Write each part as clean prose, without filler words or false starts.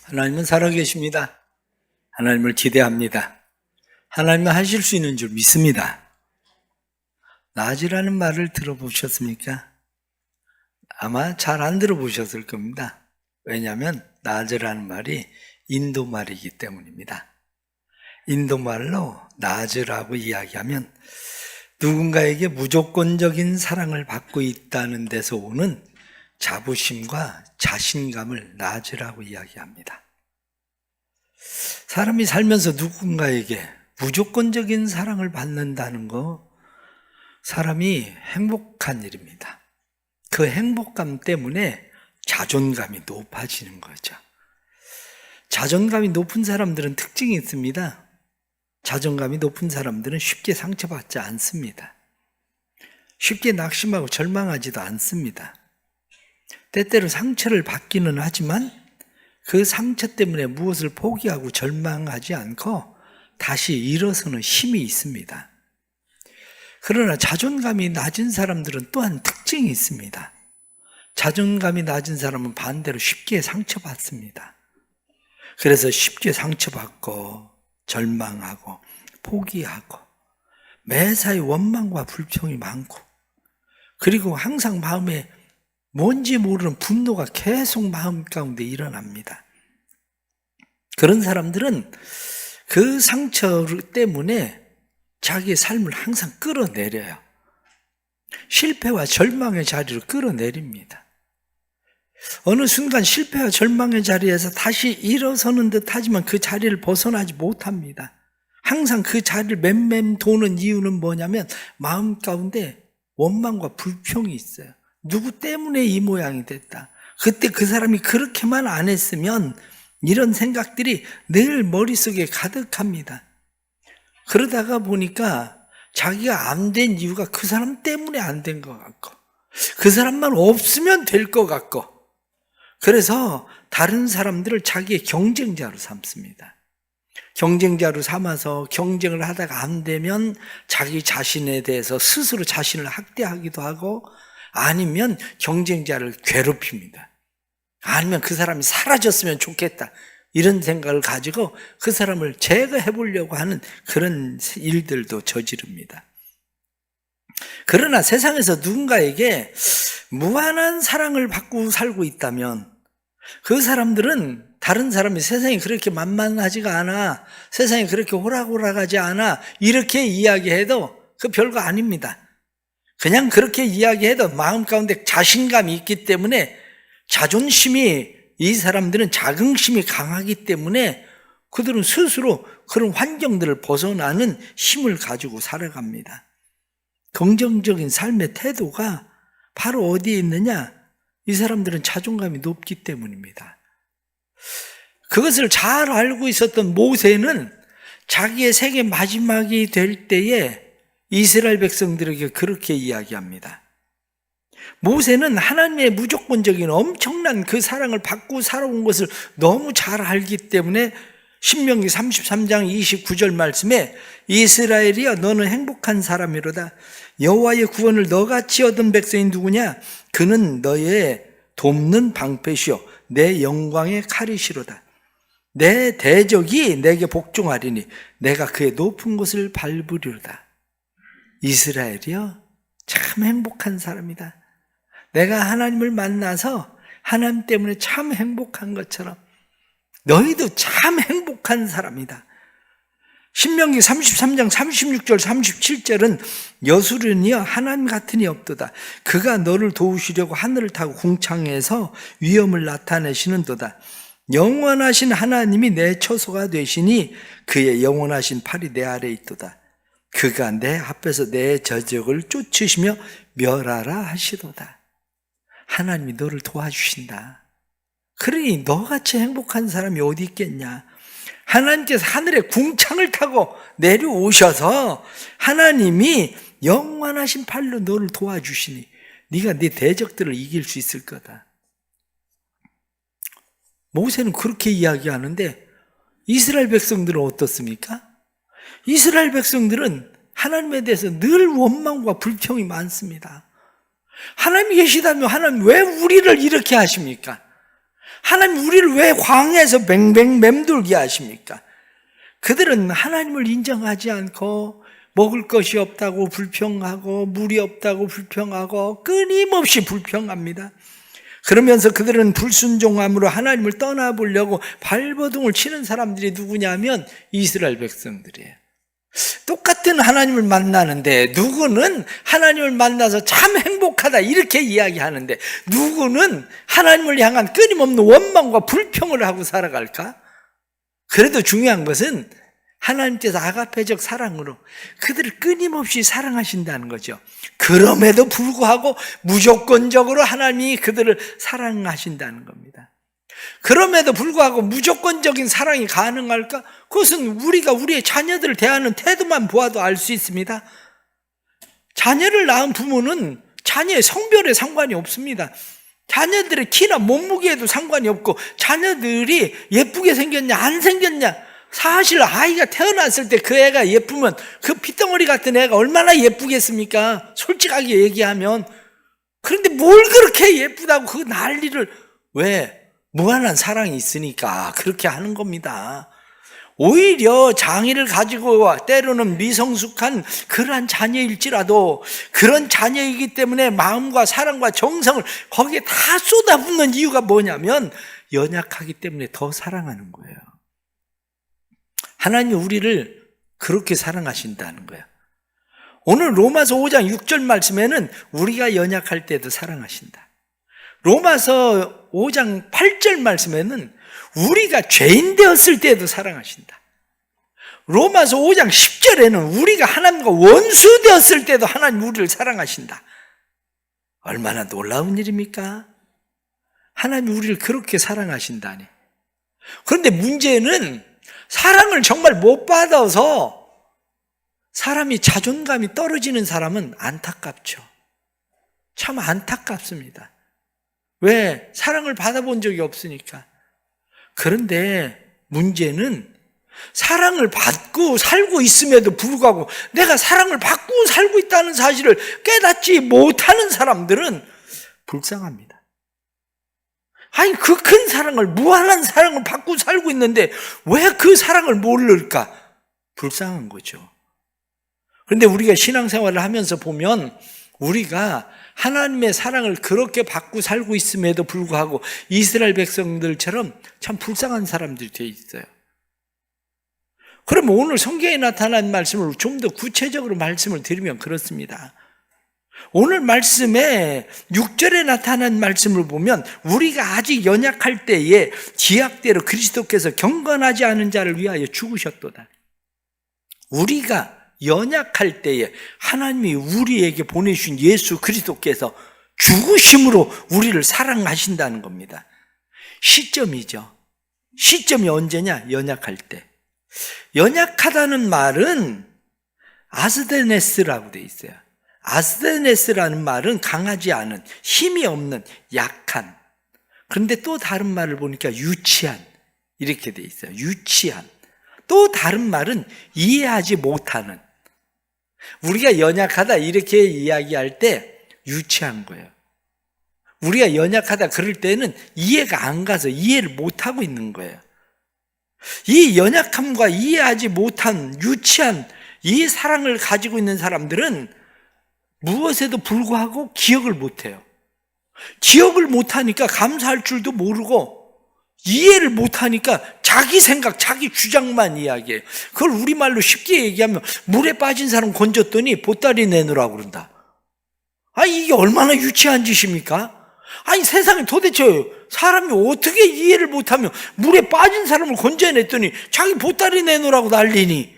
하나님은 살아계십니다. 하나님을 기대합니다. 하나님은 하실 수 있는 줄 믿습니다. 낮이라는 말을 들어보셨습니까? 아마 잘 안 들어보셨을 겁니다. 왜냐하면 낮이라는 말이 인도 말이기 때문입니다. 인도 말로 낮이라고 이야기하면 누군가에게 무조건적인 사랑을 받고 있다는 데서 오는 자부심과 자신감을 낮이라고 이야기합니다. 사람이 살면서 누군가에게 무조건적인 사랑을 받는다는 거, 사람이 행복한 일입니다. 그 행복감 때문에 자존감이 높아지는 거죠. 자존감이 높은 사람들은 특징이 있습니다. 자존감이 높은 사람들은 쉽게 상처받지 않습니다. 쉽게 낙심하고 절망하지도 않습니다. 때때로 상처를 받기는 하지만 그 상처 때문에 무엇을 포기하고 절망하지 않고 다시 일어서는 힘이 있습니다. 그러나 자존감이 낮은 사람들은 또한 특징이 있습니다. 자존감이 낮은 사람은 반대로 쉽게 상처받습니다. 그래서 쉽게 상처받고 절망하고 포기하고 매사에 원망과 불평이 많고, 그리고 항상 마음에 뭔지 모르는 분노가 계속 마음 가운데 일어납니다. 그런 사람들은 그 상처 때문에 자기의 삶을 항상 끌어내려요. 실패와 절망의 자리로 끌어내립니다. 어느 순간 실패와 절망의 자리에서 다시 일어서는 듯 하지만 그 자리를 벗어나지 못합니다. 항상 그 자리를 맴맴 도는 이유는 뭐냐면 마음 가운데 원망과 불평이 있어요. 누구 때문에 이 모양이 됐다. 그때 그 사람이 그렇게만 안 했으면, 이런 생각들이 늘 머릿속에 가득합니다. 그러다가 보니까 자기가 안 된 이유가 그 사람 때문에 안 된 것 같고, 그 사람만 없으면 될 것 같고, 그래서 다른 사람들을 자기의 경쟁자로 삼습니다. 경쟁자로 삼아서 경쟁을 하다가 안 되면 자기 자신에 대해서 스스로 자신을 학대하기도 하고, 아니면 경쟁자를 괴롭힙니다. 아니면 그 사람이 사라졌으면 좋겠다, 이런 생각을 가지고 그 사람을 제거해 보려고 하는 그런 일들도 저지릅니다. 그러나 세상에서 누군가에게 무한한 사랑을 받고 살고 있다면 그 사람들은 다른 사람이 세상이 그렇게 만만하지가 않아, 세상이 그렇게 호락호락하지 않아, 이렇게 이야기해도 그 별거 아닙니다. 그냥 그렇게 이야기해도 마음 가운데 자신감이 있기 때문에, 자존심이, 이 사람들은 자긍심이 강하기 때문에 그들은 스스로 그런 환경들을 벗어나는 힘을 가지고 살아갑니다. 긍정적인 삶의 태도가 바로 어디에 있느냐? 이 사람들은 자존감이 높기 때문입니다. 그것을 잘 알고 있었던 모세는 자기의 생의 마지막이 될 때에 이스라엘 백성들에게 그렇게 이야기합니다. 모세는 하나님의 무조건적인 엄청난 그 사랑을 받고 살아온 것을 너무 잘 알기 때문에 신명기 33장 29절 말씀에 이스라엘이여 너는 행복한 사람이로다. 여호와의 구원을 너같이 얻은 백성이 누구냐? 그는 너의 돕는 방패시오 내 영광의 칼이시로다. 내 대적이 내게 복종하리니 내가 그의 높은 곳을 밟으리로다. 이스라엘이여 참 행복한 사람이다. 내가 하나님을 만나서 하나님 때문에 참 행복한 것처럼 너희도 참 행복한 사람이다. 신명기 33장 36절 37절은 여수론이여 하나님 같으니 없도다. 그가 너를 도우시려고 하늘을 타고 궁창에서 위엄을 나타내시는도다. 영원하신 하나님이 내 처소가 되시니 그의 영원하신 팔이 내 아래에 있도다. 그가 내 앞에서 내 저적을 쫓으시며 멸하라 하시도다. 하나님이 너를 도와주신다. 그러니 너같이 행복한 사람이 어디 있겠냐? 하나님께서 하늘에 궁창을 타고 내려오셔서 하나님이 영원하신 팔로 너를 도와주시니 네가 네 대적들을 이길 수 있을 거다. 모세는 그렇게 이야기하는데 이스라엘 백성들은 어떻습니까? 이스라엘 백성들은 하나님에 대해서 늘 원망과 불평이 많습니다. 하나님이 계시다면 하나님 왜 우리를 이렇게 하십니까? 하나님 우리를 왜 광야에서 뱅뱅 맴돌게 하십니까? 그들은 하나님을 인정하지 않고 먹을 것이 없다고 불평하고 물이 없다고 불평하고 끊임없이 불평합니다. 그러면서 그들은 불순종함으로 하나님을 떠나보려고 발버둥을 치는 사람들이 누구냐면 이스라엘 백성들이에요. 똑같은 하나님을 만나는데 누구는 하나님을 만나서 참 행복하다 이렇게 이야기하는데 누구는 하나님을 향한 끊임없는 원망과 불평을 하고 살아갈까? 그래도 중요한 것은 하나님께서 아가페적 사랑으로 그들을 끊임없이 사랑하신다는 거죠. 그럼에도 불구하고 무조건적으로 하나님이 그들을 사랑하신다는 겁니다. 그럼에도 불구하고 무조건적인 사랑이 가능할까? 그것은 우리가 우리의 자녀들을 대하는 태도만 보아도 알 수 있습니다. 자녀를 낳은 부모는 자녀의 성별에 상관이 없습니다. 자녀들의 키나 몸무게에도 상관이 없고 자녀들이 예쁘게 생겼냐 안 생겼냐, 사실 아이가 태어났을 때 그 애가 예쁘면 그 핏덩어리 같은 애가 얼마나 예쁘겠습니까? 솔직하게 얘기하면. 그런데 뭘 그렇게 예쁘다고 그 난리를, 왜? 무한한 사랑이 있으니까 그렇게 하는 겁니다. 오히려 장애를 가지고 때로는 미성숙한 그러한 자녀일지라도 그런 자녀이기 때문에 마음과 사랑과 정성을 거기에 다 쏟아붓는 이유가 뭐냐면 연약하기 때문에 더 사랑하는 거예요. 하나님이 우리를 그렇게 사랑하신다는 거예요. 오늘 로마서 5장 6절 말씀에는 우리가 연약할 때도 사랑하신다. 로마서 5장 8절 말씀에는 우리가 죄인 되었을 때도 사랑하신다. 로마서 5장 10절에는 우리가 하나님과 원수 되었을 때도 하나님 우리를 사랑하신다. 얼마나 놀라운 일입니까? 하나님 우리를 그렇게 사랑하신다니. 그런데 문제는 사랑을 정말 못 받아서 사람이 자존감이 떨어지는 사람은 안타깝죠. 참 안타깝습니다. 왜? 사랑을 받아본 적이 없으니까. 그런데 문제는 사랑을 받고 살고 있음에도 불구하고 내가 사랑을 받고 살고 있다는 사실을 깨닫지 못하는 사람들은 불쌍합니다. 아니, 그 큰 사랑을, 무한한 사랑을 받고 살고 있는데 왜 그 사랑을 모를까? 불쌍한 거죠. 그런데 우리가 신앙생활을 하면서 보면 우리가 하나님의 사랑을 그렇게 받고 살고 있음에도 불구하고 이스라엘 백성들처럼 참 불쌍한 사람들이 되어 있어요. 그럼 오늘 성경에 나타난 말씀을 좀 더 구체적으로 말씀을 드리면 그렇습니다. 오늘 말씀에 6절에 나타난 말씀을 보면 우리가 아직 연약할 때에 지약대로 그리스도께서 경건하지 않은 자를 위하여 죽으셨도다. 우리가 연약할 때에 하나님이 우리에게 보내주신 예수 그리스도께서 죽으심으로 우리를 사랑하신다는 겁니다. 시점이죠. 시점이 언제냐? 연약할 때. 연약하다는 말은 아스데네스라고 돼 있어요. 아스데네스라는 말은 강하지 않은, 힘이 없는, 약한. 그런데 또 다른 말을 보니까 유치한, 이렇게 돼 있어요. 유치한. 또 다른 말은 이해하지 못하는. 우리가 연약하다 이렇게 이야기할 때 유치한 거예요. 우리가 연약하다 그럴 때는 이해가 안 가서 이해를 못하고 있는 거예요. 이 연약함과 이해하지 못한 유치한 이 사랑을 가지고 있는 사람들은 무엇에도 불구하고 기억을 못해요. 기억을 못하니까 감사할 줄도 모르고 이해를 못하니까 자기 생각, 자기 주장만 이야기해요. 그걸 우리말로 쉽게 얘기하면 물에 빠진 사람 건졌더니 보따리 내놓으라고 그런다. 아니, 이게 얼마나 유치한 짓입니까? 아니, 세상에 도대체 사람이 어떻게 이해를 못하면 물에 빠진 사람을 건져냈더니 자기 보따리 내놓으라고 난리니.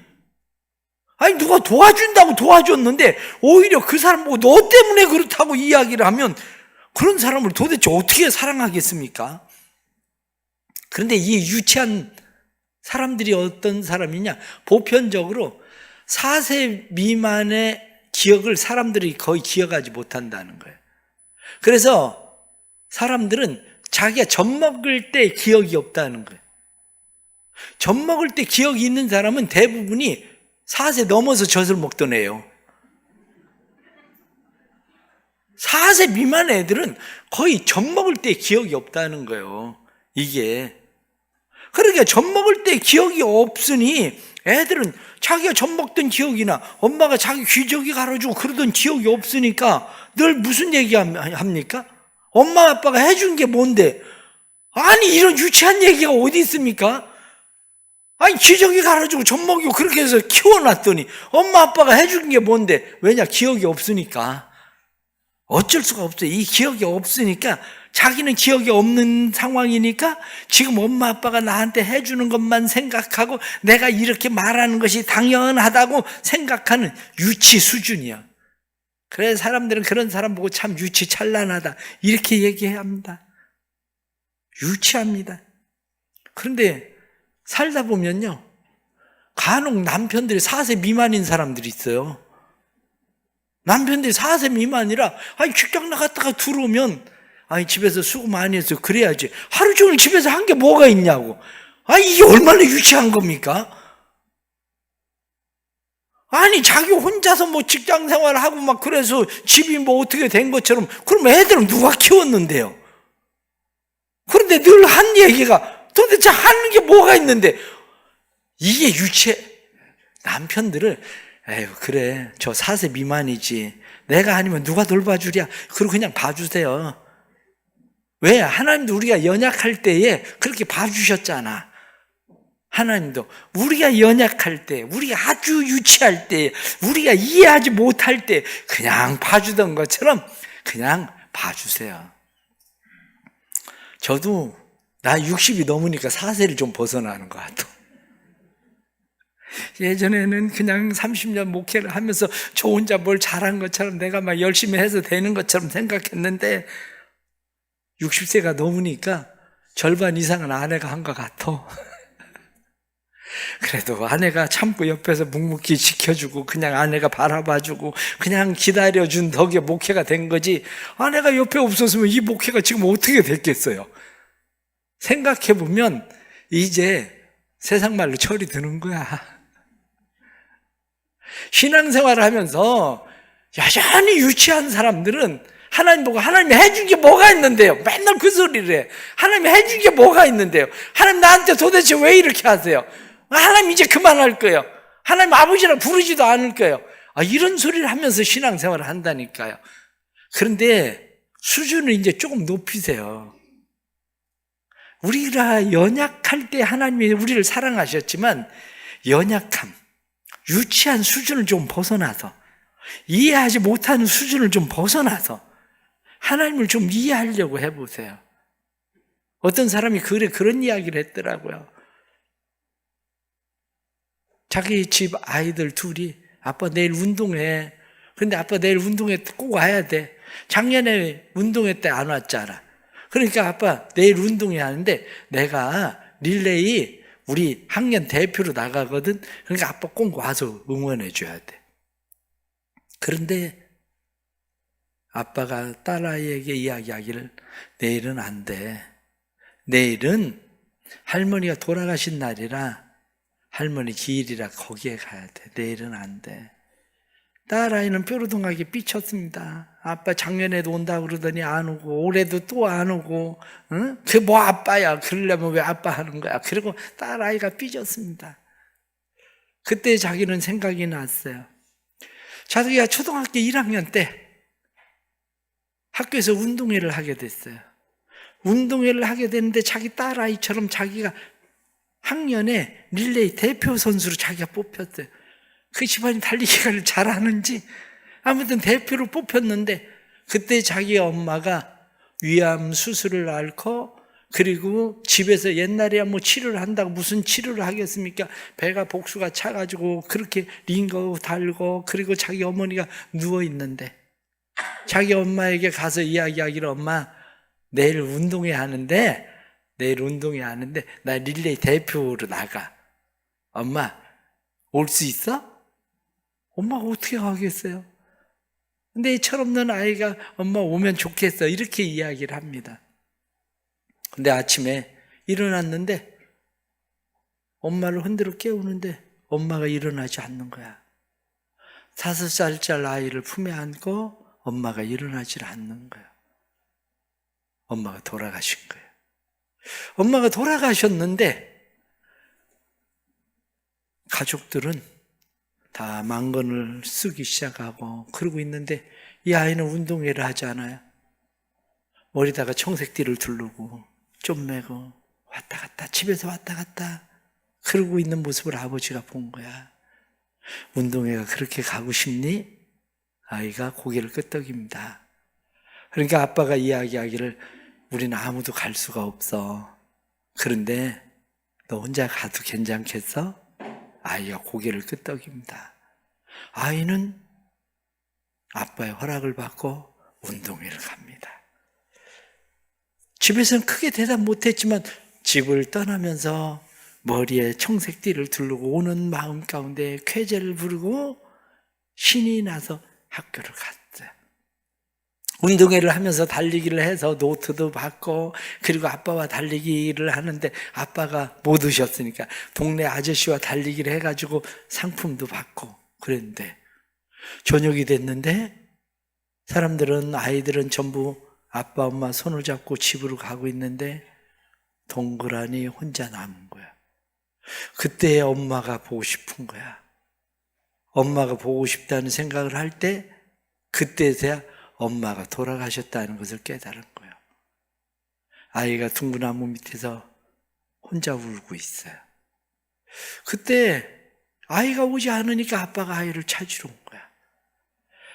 아니, 누가 도와준다고 도와줬는데 오히려 그 사람 보고 너 때문에 그렇다고 이야기를 하면 그런 사람을 도대체 어떻게 사랑하겠습니까? 그런데 이 유치한 사람들이 어떤 사람이냐? 보편적으로 4세 미만의 기억을 사람들이 거의 기억하지 못한다는 거예요. 그래서 사람들은 자기가 젖 먹을 때 기억이 없다는 거예요. 젖 먹을 때 기억이 있는 사람은 대부분이 4세 넘어서 젖을 먹던 애예요. 4세 미만 애들은 거의 젖 먹을 때 기억이 없다는 거예요. 이게. 그러니까 젖 먹을 때 기억이 없으니 애들은 자기가 젖 먹던 기억이나 엄마가 자기 기저귀 갈아주고 그러던 기억이 없으니까 늘 무슨 얘기 합니까? 엄마 아빠가 해준 게 뭔데? 아니, 이런 유치한 얘기가 어디 있습니까? 아니, 기저귀 갈아주고 젖 먹이고 그렇게 해서 키워놨더니 엄마 아빠가 해준 게 뭔데? 왜냐? 기억이 없으니까. 어쩔 수가 없어요. 이 기억이 없으니까, 자기는 기억이 없는 상황이니까 지금 엄마 아빠가 나한테 해주는 것만 생각하고 내가 이렇게 말하는 것이 당연하다고 생각하는 유치 수준이야. 그래서 사람들은 그런 사람 보고 참 유치 찬란하다 이렇게 얘기해야 합니다. 유치합니다. 그런데 살다 보면요, 간혹 남편들이 4세 미만인 사람들이 있어요. 남편들이 4세 미만이라, 아니, 직장 나갔다가 들어오면, 아니, 집에서 수고 많이 했어요. 그래야지. 하루 종일 집에서 한 게 뭐가 있냐고. 아니, 이게 얼마나 유치한 겁니까? 아니, 자기 혼자서 뭐 직장 생활하고 막 그래서 집이 뭐 어떻게 된 것처럼, 그럼 애들은 누가 키웠는데요? 그런데 늘 한 얘기가 도대체 하는 게 뭐가 있는데, 이게 유치해. 남편들을, 에휴, 그래, 저 4세 미만이지. 내가 아니면 누가 돌봐주랴. 그리고 그냥 봐주세요. 왜? 하나님도 우리가 연약할 때에 그렇게 봐주셨잖아. 하나님도 우리가 연약할 때, 우리가 아주 유치할 때, 우리가 이해하지 못할 때 그냥 봐주던 것처럼 그냥 봐주세요. 저도 나 60이 넘으니까 4세를 좀 벗어나는 것 같아. 예전에는 그냥 30년 목회를 하면서 저 혼자 뭘 잘한 것처럼 내가 막 열심히 해서 되는 것처럼 생각했는데 60세가 넘으니까 절반 이상은 아내가 한 것 같아. 그래도 아내가 참고 옆에서 묵묵히 지켜주고 그냥 아내가 바라봐주고 그냥 기다려준 덕에 목회가 된 거지, 아내가 옆에 없었으면 이 목회가 지금 어떻게 됐겠어요? 생각해보면 이제 세상 말로 철이 드는 거야. 신앙생활을 하면서 여전히 유치한 사람들은 하나님 보고 하나님이 해준 게 뭐가 있는데요? 맨날 그 소리를 해. 하나님이 해준 게 뭐가 있는데요? 하나님 나한테 도대체 왜 이렇게 하세요? 하나님 이제 그만할 거예요. 하나님 아버지라 부르지도 않을 거예요. 이런 소리를 하면서 신앙생활을 한다니까요. 그런데 수준을 이제 조금 높이세요. 우리가 연약할 때 하나님이 우리를 사랑하셨지만 연약함, 유치한 수준을 좀 벗어나서, 이해하지 못하는 수준을 좀 벗어나서 하나님을 좀 이해하려고 해보세요. 어떤 사람이 그런 이야기를 했더라고요. 자기 집 아이들 둘이 아빠 내일 운동해. 근데 아빠 내일 운동회 꼭 와야 돼. 작년에 운동회 때 안 왔잖아. 그러니까 아빠 내일 운동회 하는데 내가 릴레이 우리 학년 대표로 나가거든. 그러니까 아빠 꼭 와서 응원해 줘야 돼. 그런데 아빠가 딸아이에게 이야기하기를 내일은 안 돼. 내일은 할머니가 돌아가신 날이라 할머니 기일이라 거기에 가야 돼. 내일은 안 돼. 딸아이는 뾰루둥하게 삐쳤습니다. 아빠 작년에도 온다고 그러더니 안 오고 올해도 또 안 오고, 응? 그게 뭐 아빠야. 그러려면 왜 아빠 하는 거야. 그리고 딸아이가 삐졌습니다. 그때 자기는 생각이 났어요. 자기가 초등학교 1학년 때 학교에서 운동회를 하게 됐어요. 운동회를 하게 됐는데 자기 딸아이처럼 자기가 학년에 릴레이 대표 선수로 자기가 뽑혔어요. 그 집안이 달리기를 잘하는지 아무튼 대표로 뽑혔는데 그때 자기 엄마가 위암 수술을 앓고, 그리고 집에서 옛날에야 뭐 치료를 한다고 무슨 치료를 하겠습니까? 배가 복수가 차가지고 그렇게 링거 달고, 그리고 자기 어머니가 누워있는데 자기 엄마에게 가서 이야기하기를 엄마 내일 운동회 하는데 나 릴레이 대표로 나가. 엄마 올 수 있어? 엄마가 어떻게 가겠어요? 근데 이 철없는 아이가 엄마 오면 좋겠어 이렇게 이야기를 합니다. 근데 아침에 일어났는데 엄마를 흔들어 깨우는데 엄마가 일어나지 않는 거야. 5살짜리 아이를 품에 안고 엄마가 일어나질 않는 거야. 엄마가 돌아가신 거예요. 엄마가 돌아가셨는데 가족들은 다 망건을 쓰기 시작하고 그러고 있는데 이 아이는 운동회를 하지 않아요. 머리다가 청색띠를 두르고 좀 매고 왔다 갔다 집에서 왔다 갔다 그러고 있는 모습을 아버지가 본 거야. 운동회가 그렇게 가고 싶니? 아이가 고개를 끄덕입니다. 그러니까 아빠가 이야기하기를 우리는 아무도 갈 수가 없어. 그런데 너 혼자 가도 괜찮겠어? 아이가 고개를 끄덕입니다. 아이는 아빠의 허락을 받고 운동회를 갑니다. 집에서는 크게 대답 못했지만 집을 떠나면서 머리에 청색띠를 두르고 오는 마음 가운데 쾌재를 부르고 신이 나서 학교를 갔어요. 운동회를 하면서 달리기를 해서 노트도 받고 그리고 아빠와 달리기를 하는데 아빠가 못 오셨으니까 동네 아저씨와 달리기를 해가지고 상품도 받고 그랬는데 저녁이 됐는데 사람들은 아이들은 전부 아빠 엄마 손을 잡고 집으로 가고 있는데 동그라니 혼자 남은 거야. 그때 엄마가 보고 싶은 거야. 엄마가 보고 싶다는 생각을 할 때 그때서야 엄마가 돌아가셨다는 것을 깨달은 거예요. 아이가 둥그나무 밑에서 혼자 울고 있어요. 그때 아이가 오지 않으니까 아빠가 아이를 찾으러 온 거야.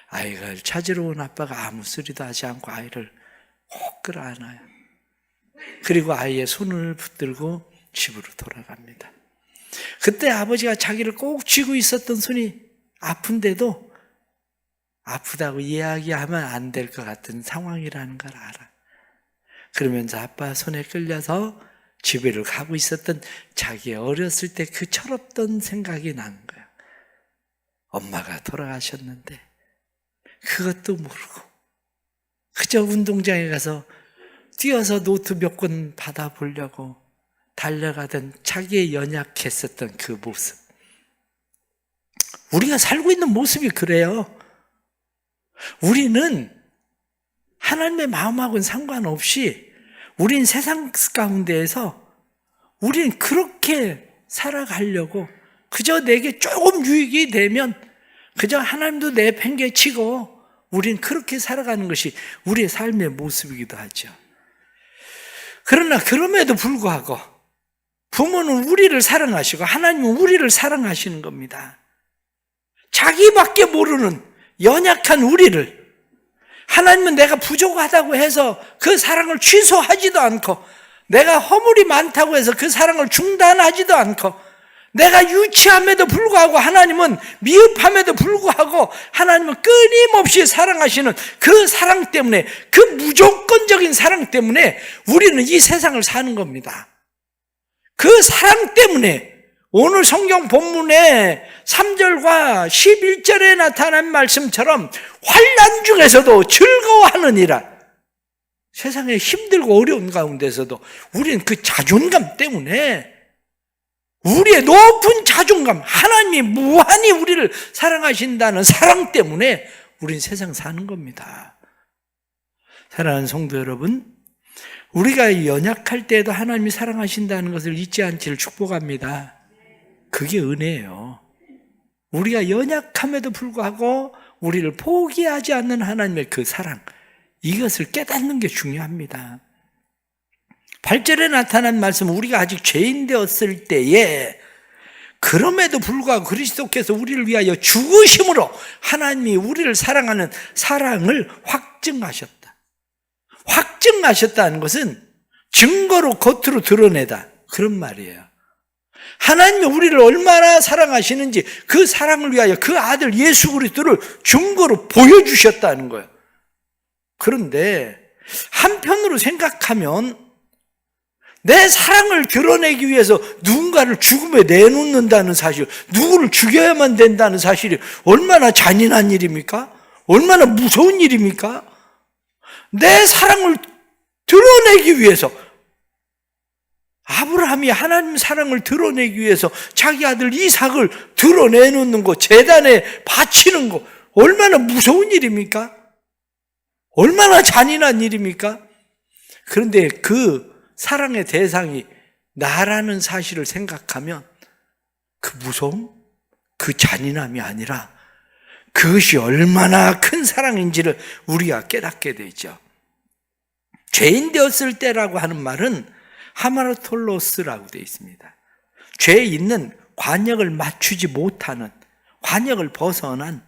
아이가 찾으러 온 아빠가 아무 소리도 하지 않고 아이를 꼭 끌어안아요. 그리고 아이의 손을 붙들고 집으로 돌아갑니다. 그때 아버지가 자기를 꼭 쥐고 있었던 손이 아픈데도 아프다고 이야기하면 안 될 것 같은 상황이라는 걸 알아. 그러면서 아빠 손에 끌려서 집에를 가고 있었던 자기의 어렸을 때 그 철없던 생각이 나는 거야. 엄마가 돌아가셨는데 그것도 모르고 그저 운동장에 가서 뛰어서 노트 몇 권 받아보려고 달려가던 자기의 연약했었던 그 모습. 우리가 살고 있는 모습이 그래요. 우리는 하나님의 마음하고는 상관없이 우린 세상 가운데에서 우린 그렇게 살아가려고 그저 내게 조금 유익이 되면 그저 하나님도 내팽개치고 우린 그렇게 살아가는 것이 우리의 삶의 모습이기도 하죠. 그러나 그럼에도 불구하고 부모는 우리를 사랑하시고 하나님은 우리를 사랑하시는 겁니다. 자기밖에 모르는 연약한 우리를 하나님은 내가 부족하다고 해서 그 사랑을 취소하지도 않고 내가 허물이 많다고 해서 그 사랑을 중단하지도 않고 내가 유치함에도 불구하고 하나님은 미흡함에도 불구하고 하나님은 끊임없이 사랑하시는 그 사랑 때문에 그 무조건적인 사랑 때문에 우리는 이 세상을 사는 겁니다. 그 사랑 때문에 오늘 성경 본문의 3절과 11절에 나타난 말씀처럼 환난 중에서도 즐거워하느니라. 세상에 힘들고 어려운 가운데서도 우리는 그 자존감 때문에 우리의 높은 자존감, 하나님이 무한히 우리를 사랑하신다는 사랑 때문에 우린 세상 사는 겁니다. 사랑하는 성도 여러분, 우리가 연약할 때에도 하나님이 사랑하신다는 것을 잊지 않기를 축복합니다. 그게 은혜예요. 우리가 연약함에도 불구하고 우리를 포기하지 않는 하나님의 그 사랑, 이것을 깨닫는 게 중요합니다. 8절에 나타난 말씀, 우리가 아직 죄인 되었을 때에 그럼에도 불구하고 그리스도께서 우리를 위하여 죽으심으로 하나님이 우리를 사랑하는 사랑을 확증하셨다. 확증하셨다는 것은 증거로 겉으로 드러내다, 그런 말이에요. 하나님이 우리를 얼마나 사랑하시는지 그 사랑을 위하여 그 아들 예수 그리스도를 증거로 보여주셨다는 거예요. 그런데 한편으로 생각하면 내 사랑을 드러내기 위해서 누군가를 죽음에 내놓는다는 사실, 누구를 죽여야만 된다는 사실이 얼마나 잔인한 일입니까? 얼마나 무서운 일입니까? 내 사랑을 드러내기 위해서, 아브라함이 하나님 사랑을 드러내기 위해서 자기 아들 이삭을 드러내놓는 거, 제단에 바치는 거, 얼마나 무서운 일입니까? 얼마나 잔인한 일입니까? 그런데 그 사랑의 대상이 나라는 사실을 생각하면 그 무서움, 그 잔인함이 아니라 그것이 얼마나 큰 사랑인지를 우리가 깨닫게 되죠. 죄인 되었을 때라고 하는 말은 하마르톨로스라고 되어 있습니다. 죄에 있는 관역을 맞추지 못하는, 관역을 벗어난,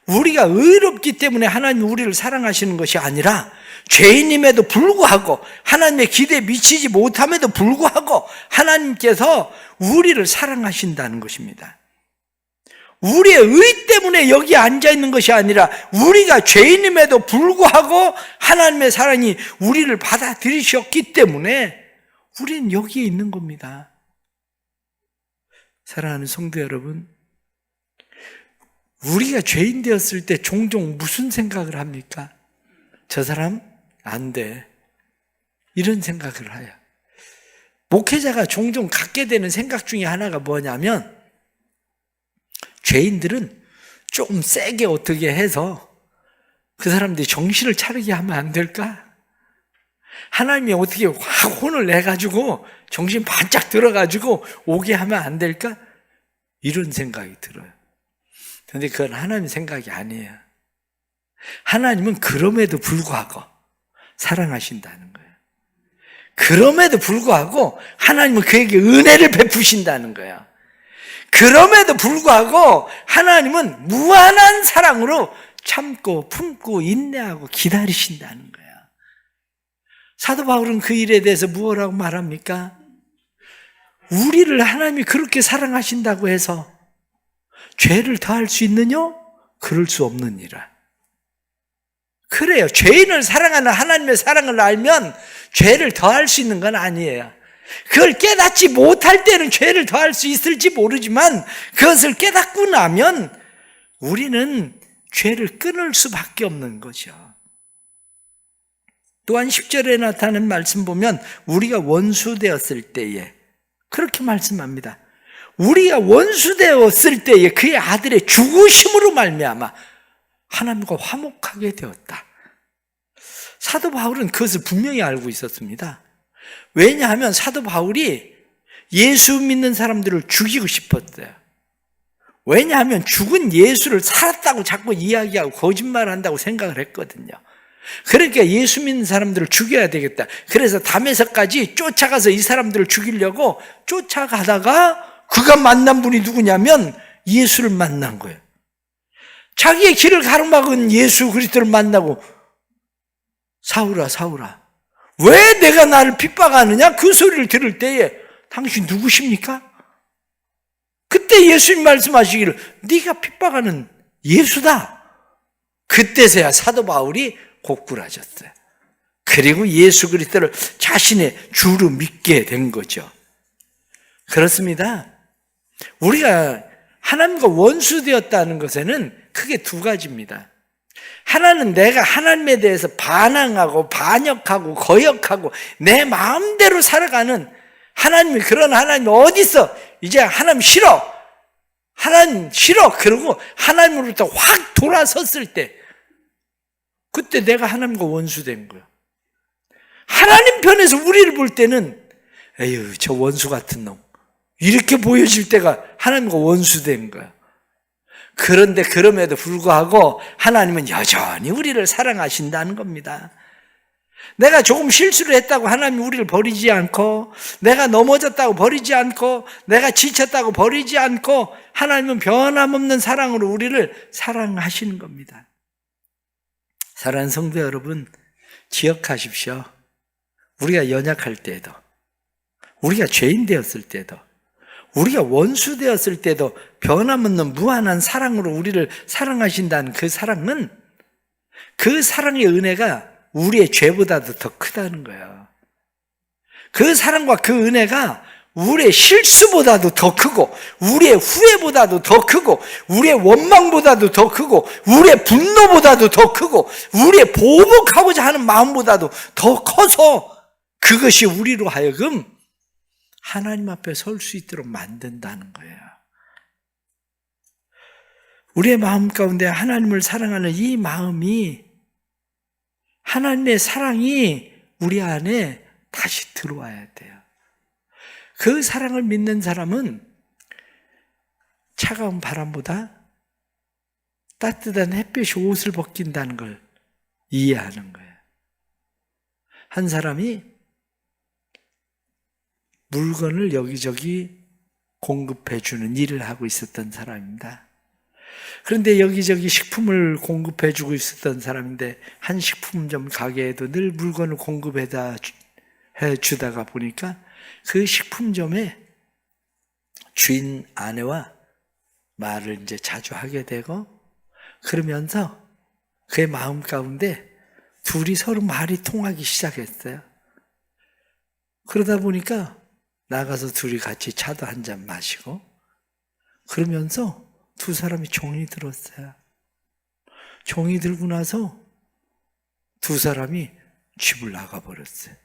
우리가 의롭기 때문에 하나님이 우리를 사랑하시는 것이 아니라 죄인임에도 불구하고, 하나님의 기대에 미치지 못함에도 불구하고 하나님께서 우리를 사랑하신다는 것입니다. 우리의 의 때문에 여기 앉아있는 것이 아니라 우리가 죄인임에도 불구하고 하나님의 사랑이 우리를 받아들이셨기 때문에 우리는 여기에 있는 겁니다. 사랑하는 성도 여러분, 우리가 죄인 되었을 때 종종 무슨 생각을 합니까? 저 사람 안 돼, 이런 생각을 해요. 목회자가 종종 갖게 되는 생각 중에 하나가 뭐냐면, 죄인들은 좀 세게 어떻게 해서 그 사람들이 정신을 차리게 하면 안 될까? 하나님이 어떻게 확 혼을 내가지고 정신 반짝 들어가지고 오게 하면 안 될까? 이런 생각이 들어요. 그런데 그건 하나님 생각이 아니에요. 하나님은 그럼에도 불구하고 사랑하신다는 거예요. 그럼에도 불구하고 하나님은 그에게 은혜를 베푸신다는 거예요. 그럼에도 불구하고 하나님은 무한한 사랑으로 참고 품고 인내하고 기다리신다는 거예요. 사도 바울은 그 일에 대해서 무엇라고 말합니까? 우리를 하나님이 그렇게 사랑하신다고 해서 죄를 더할 수 있느냐? 그럴 수 없느니라. 그래요. 죄인을 사랑하는 하나님의 사랑을 알면 죄를 더할 수 있는 건 아니에요. 그걸 깨닫지 못할 때는 죄를 더할 수 있을지 모르지만 그것을 깨닫고 나면 우리는 죄를 끊을 수밖에 없는 거죠. 또한 10절에 나타나는 말씀 보면 우리가 원수 되었을 때에 그렇게 말씀합니다. 우리가 원수 되었을 때에 그의 아들의 죽으심으로 말미암아 하나님과 화목하게 되었다. 사도 바울은 그것을 분명히 알고 있었습니다. 왜냐하면 사도 바울이 예수 믿는 사람들을 죽이고 싶었어요. 왜냐하면 죽은 예수를 살았다고 자꾸 이야기하고 거짓말한다고 생각을 했거든요. 그러니까 예수 믿는 사람들을 죽여야 되겠다. 그래서 담에서까지 쫓아가서 이 사람들을 죽이려고 쫓아가다가 그가 만난 분이 누구냐면 예수를 만난 거예요. 자기의 길을 가로막은 예수 그리스도를 만나고 사울아 사울아 왜 내가 나를 핍박하느냐? 그 소리를 들을 때에 당신 누구십니까? 그때 예수님 말씀하시기를 네가 핍박하는 예수다. 그때서야 사도 바울이 고꾸라졌어요. 그리고 예수 그리스도를 자신의 주로 믿게 된 거죠. 그렇습니다. 우리가 하나님과 원수되었다는 것에는 크게 두 가지입니다. 하나는 내가 하나님에 대해서 반항하고 반역하고 거역하고 내 마음대로 살아가는 하나님이, 그런 하나님이 어디 있어? 이제 하나님 싫어. 하나님 싫어. 그러고 하나님으로부터 확 돌아섰을 때 그때 내가 하나님과 원수된 거야. 하나님 편에서 우리를 볼 때는 에휴 저 원수 같은 놈 이렇게 보여질 때가 하나님과 원수된 거야. 그런데 그럼에도 불구하고 하나님은 여전히 우리를 사랑하신다는 겁니다. 내가 조금 실수를 했다고 하나님이 우리를 버리지 않고, 내가 넘어졌다고 버리지 않고, 내가 지쳤다고 버리지 않고, 하나님은 변함없는 사랑으로 우리를 사랑하시는 겁니다. 사랑하는 성도 여러분, 기억하십시오. 우리가 연약할 때에도, 우리가 죄인 되었을 때도, 우리가 원수 되었을 때도 변함없는 무한한 사랑으로 우리를 사랑하신다는 그 사랑은, 그 사랑의 은혜가 우리의 죄보다도 더 크다는 거예요. 그 사랑과 그 은혜가 우리의 실수보다도 더 크고, 우리의 후회보다도 더 크고, 우리의 원망보다도 더 크고, 우리의 분노보다도 더 크고, 우리의 보복하고자 하는 마음보다도 더 커서 그것이 우리로 하여금 하나님 앞에 설 수 있도록 만든다는 거예요. 우리의 마음 가운데 하나님을 사랑하는 이 마음이, 하나님의 사랑이 우리 안에 다시 들어와야 돼요. 그 사랑을 믿는 사람은 차가운 바람보다 따뜻한 햇볕이 옷을 벗긴다는 걸 이해하는 거예요. 한 사람이 물건을 여기저기 공급해 주는 일을 하고 있었던 사람입니다. 그런데 여기저기 식품을 공급해 주고 있었던 사람인데 한 식품점 가게에도 늘 물건을 공급해 주다가 보니까 그 식품점에 주인 아내와 말을 이제 자주 하게 되고 그러면서 그의 마음 가운데 둘이 서로 말이 통하기 시작했어요. 그러다 보니까 나가서 둘이 같이 차도 한 잔 마시고 그러면서 두 사람이 종이 들었어요. 종이 들고 나서 두 사람이 집을 나가버렸어요.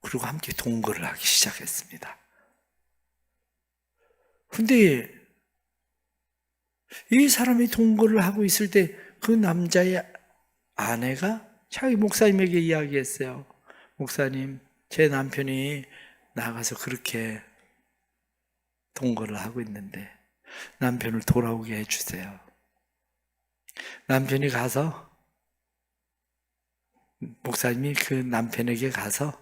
그리고 함께 동거를 하기 시작했습니다. 근데 이 사람이 동거를 하고 있을 때 그 남자의 아내가 자기 목사님에게 이야기했어요. 목사님, 제 남편이 나가서 그렇게 동거를 하고 있는데 남편을 돌아오게 해주세요. 남편이 가서 목사님이 그 남편에게 가서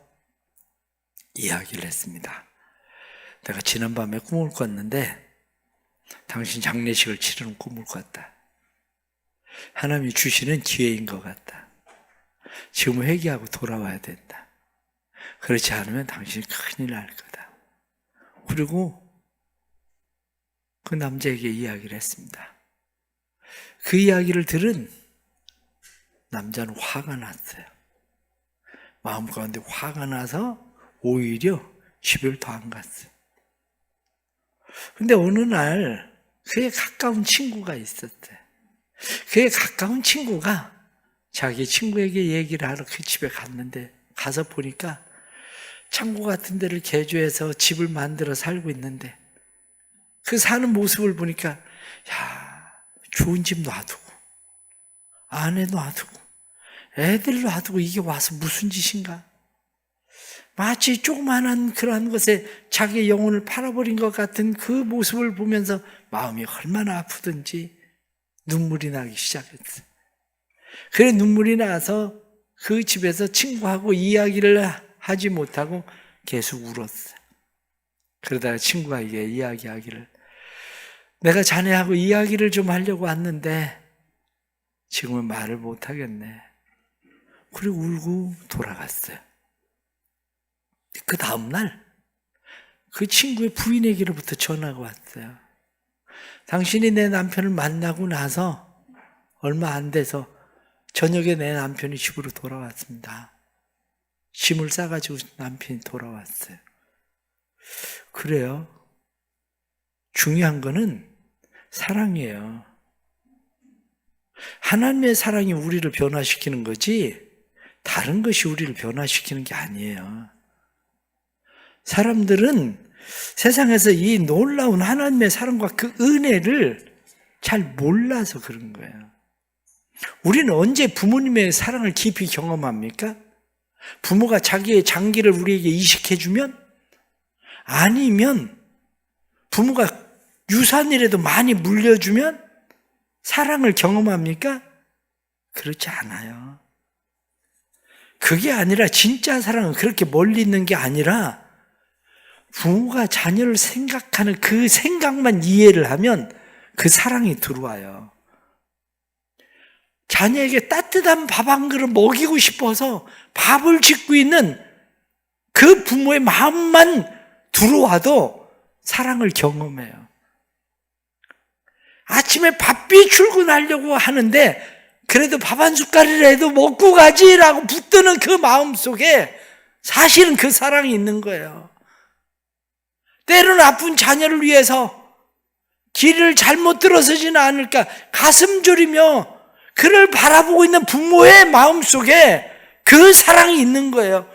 이야기를 했습니다. 내가 지난밤에 꿈을 꿨는데 당신 장례식을 치르는 꿈을 꿨다. 하나님이 주시는 기회인 것 같다. 지금 회개하고 돌아와야 된다. 그렇지 않으면 당신이 큰일 날 거다. 그리고 그 남자에게 이야기를 했습니다. 그 이야기를 들은 남자는 화가 났어요. 마음 가운데 화가 나서 오히려 집을 더 안 갔어요. 근데 어느 날 그의 가까운 친구가 있었대요. 그의 가까운 친구가 자기 친구에게 얘기를 하러 그 집에 갔는데 가서 보니까 창고 같은 데를 개조해서 집을 만들어 살고 있는데 그 사는 모습을 보니까 야, 좋은 집 놔두고 아내 놔두고 애들 놔두고 이게 와서 무슨 짓인가? 마치 조그마한 그러한 것에 자기의 영혼을 팔아버린 것 같은 그 모습을 보면서 마음이 얼마나 아프든지 눈물이 나기 시작했어요. 그래 눈물이 나서 그 집에서 친구하고 이야기를 하지 못하고 계속 울었어요. 그러다가 친구에게 이야기하기를 내가 자네하고 이야기를 좀 하려고 왔는데 지금은 말을 못하겠네. 그리고 울고 돌아갔어요. 그 다음날 그 친구의 부인에게로부터 전화가 왔어요. 당신이 내 남편을 만나고 나서 얼마 안 돼서 저녁에 내 남편이 집으로 돌아왔습니다. 짐을 싸가지고 남편이 돌아왔어요. 그래요. 중요한 거는 사랑이에요. 하나님의 사랑이 우리를 변화시키는 거지 다른 것이 우리를 변화시키는 게 아니에요. 사람들은 세상에서 이 놀라운 하나님의 사랑과 그 은혜를 잘 몰라서 그런 거예요. 우리는 언제 부모님의 사랑을 깊이 경험합니까? 부모가 자기의 장기를 우리에게 이식해주면? 아니면 부모가 유산이라도 많이 물려주면 사랑을 경험합니까? 그렇지 않아요. 그게 아니라 진짜 사랑은 그렇게 멀리 있는 게 아니라 부모가 자녀를 생각하는 그 생각만 이해를 하면 그 사랑이 들어와요. 자녀에게 따뜻한 밥 한 그릇 먹이고 싶어서 밥을 짓고 있는 그 부모의 마음만 들어와도 사랑을 경험해요. 아침에 바삐 출근하려고 하는데 그래도 밥 한 숟갈이라도 먹고 가지라고 붙드는 그 마음 속에 사실은 그 사랑이 있는 거예요. 때로는 아픈 자녀를 위해서 길을 잘못 들어서지는 않을까 가슴 졸이며 그를 바라보고 있는 부모의 마음 속에 그 사랑이 있는 거예요.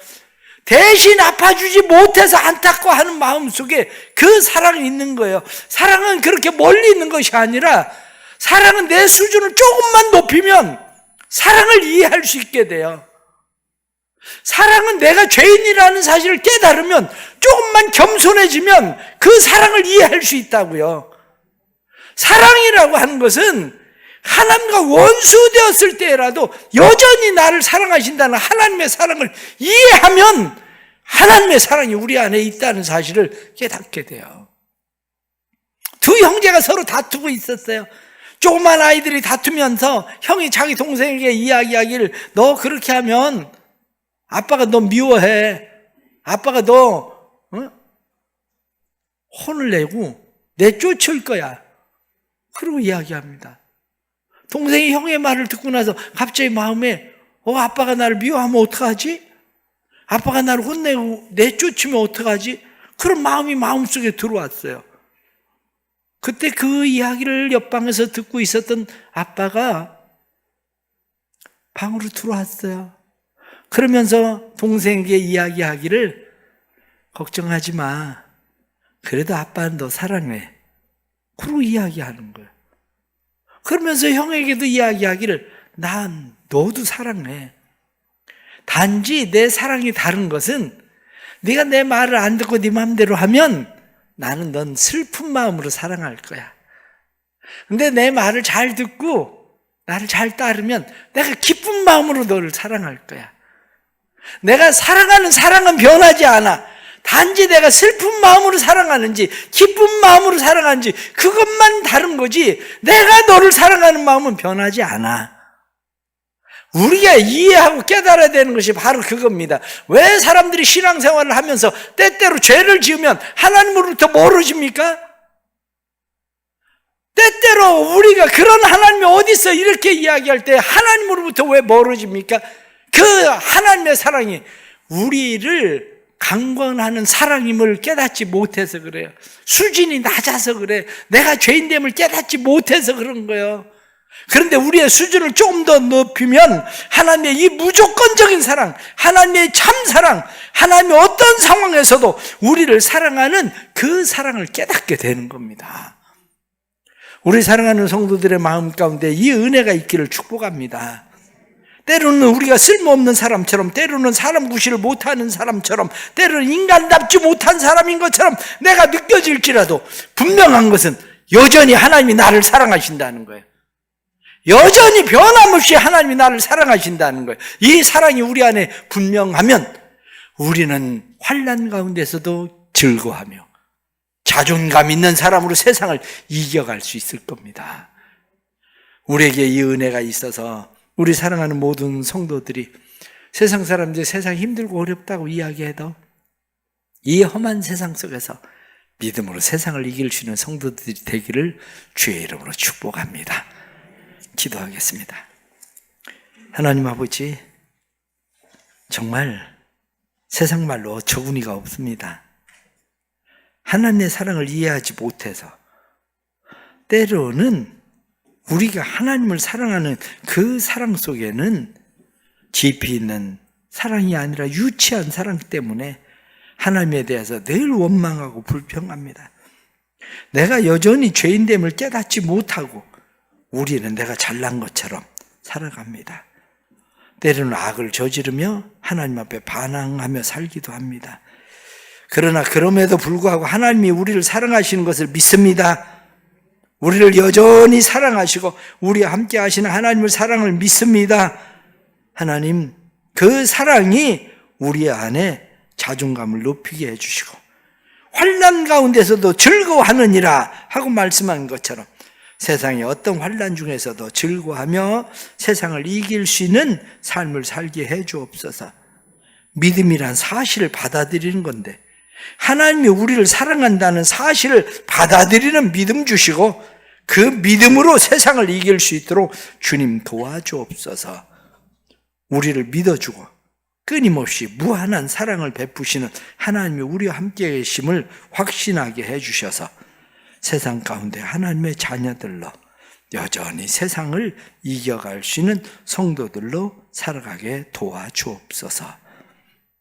대신 아파주지 못해서 안타까워하는 마음 속에 그 사랑이 있는 거예요. 사랑은 그렇게 멀리 있는 것이 아니라 사랑은 내 수준을 조금만 높이면 사랑을 이해할 수 있게 돼요. 사랑은 내가 죄인이라는 사실을 깨달으면, 조금만 겸손해지면 그 사랑을 이해할 수 있다고요. 사랑이라고 하는 것은 하나님과 원수되었을 때라도 여전히 나를 사랑하신다는 하나님의 사랑을 이해하면 하나님의 사랑이 우리 안에 있다는 사실을 깨닫게 돼요. 두 형제가 서로 다투고 있었어요. 조그만 아이들이 다투면서 형이 자기 동생에게 이야기하기를, 너 그렇게 하면 아빠가 너 미워해. 아빠가 너 혼을 내고 내쫓을 거야. 그러고 이야기합니다. 동생이 형의 말을 듣고 나서 갑자기 마음에 아빠가 나를 미워하면 어떡하지? 아빠가 나를 혼내고 내쫓으면 어떡하지? 그런 마음이 마음속에 들어왔어요. 그때 그 이야기를 옆방에서 듣고 있었던 아빠가 방으로 들어왔어요. 그러면서 동생에게 이야기하기를, 걱정하지 마. 그래도 아빠는 너 사랑해. 그러고 이야기하는 거예요. 그러면서 형에게도 이야기하기를, 난 너도 사랑해. 단지 내 사랑이 다른 것은 네가 내 말을 안 듣고 네 마음대로 하면 나는 넌 슬픈 마음으로 사랑할 거야. 근데 내 말을 잘 듣고 나를 잘 따르면 내가 기쁜 마음으로 너를 사랑할 거야. 내가 사랑하는 사랑은 변하지 않아. 단지 내가 슬픈 마음으로 사랑하는지 기쁜 마음으로 사랑하는지 그것만 다른 거지, 내가 너를 사랑하는 마음은 변하지 않아. 우리가 이해하고 깨달아야 되는 것이 바로 그겁니다. 왜 사람들이 신앙생활을 하면서 때때로 죄를 지으면 하나님으로부터 멀어집니까? 때때로 우리가 그런 하나님이 어디 있어 이렇게 이야기할 때 하나님으로부터 왜 멀어집니까? 그 하나님의 사랑이 우리를 강권하는 사랑임을 깨닫지 못해서 그래요. 수준이 낮아서 그래. 내가 죄인됨을 깨닫지 못해서 그런 거예요. 그런데 우리의 수준을 조금 더 높이면 하나님의 이 무조건적인 사랑, 하나님의 참사랑, 하나님의 어떤 상황에서도 우리를 사랑하는 그 사랑을 깨닫게 되는 겁니다. 우리 사랑하는 성도들의 마음 가운데 이 은혜가 있기를 축복합니다. 때로는 우리가 쓸모없는 사람처럼, 때로는 사람 구실을 못하는 사람처럼, 때로는 인간답지 못한 사람인 것처럼 내가 느껴질지라도 분명한 것은 여전히 하나님이 나를 사랑하신다는 거예요. 여전히 변함없이 하나님이 나를 사랑하신다는 거예요. 이 사랑이 우리 안에 분명하면 우리는 환난 가운데서도 즐거워하며 자존감 있는 사람으로 세상을 이겨갈 수 있을 겁니다. 우리에게 이 은혜가 있어서 우리 사랑하는 모든 성도들이 세상 사람들이 세상 힘들고 어렵다고 이야기해도 이 험한 세상 속에서 믿음으로 세상을 이길 수 있는 성도들이 되기를 주의 이름으로 축복합니다. 기도하겠습니다. 하나님 아버지, 정말 세상 말로 어처구니가 없습니다. 하나님의 사랑을 이해하지 못해서 때로는 우리가 하나님을 사랑하는 그 사랑 속에는 깊이 있는 사랑이 아니라 유치한 사랑 때문에 하나님에 대해서 늘 원망하고 불평합니다. 내가 여전히 죄인됨을 깨닫지 못하고 우리는 내가 잘난 것처럼 살아갑니다. 때로는 악을 저지르며 하나님 앞에 반항하며 살기도 합니다. 그러나 그럼에도 불구하고 하나님이 우리를 사랑하시는 것을 믿습니다. 우리를 여전히 사랑하시고 우리와 함께 하시는 하나님의 사랑을 믿습니다. 하나님, 그 사랑이 우리 안에 자존감을 높이게 해주시고 환난 가운데서도 즐거워하느니라 하고 말씀한 것처럼 세상의 어떤 환난 중에서도 즐거워하며 세상을 이길 수 있는 삶을 살게 해 주옵소서. 믿음이란 사실을 받아들이는 건데 하나님이 우리를 사랑한다는 사실을 받아들이는 믿음 주시고 그 믿음으로 세상을 이길 수 있도록 주님 도와주옵소서. 우리를 믿어주고 끊임없이 무한한 사랑을 베푸시는 하나님이 우리와 함께 계심을 확신하게 해주셔서 세상 가운데 하나님의 자녀들로 여전히 세상을 이겨갈 수 있는 성도들로 살아가게 도와주옵소서.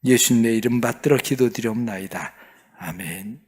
예수님의 이름 받들어 기도드리옵나이다. 아멘.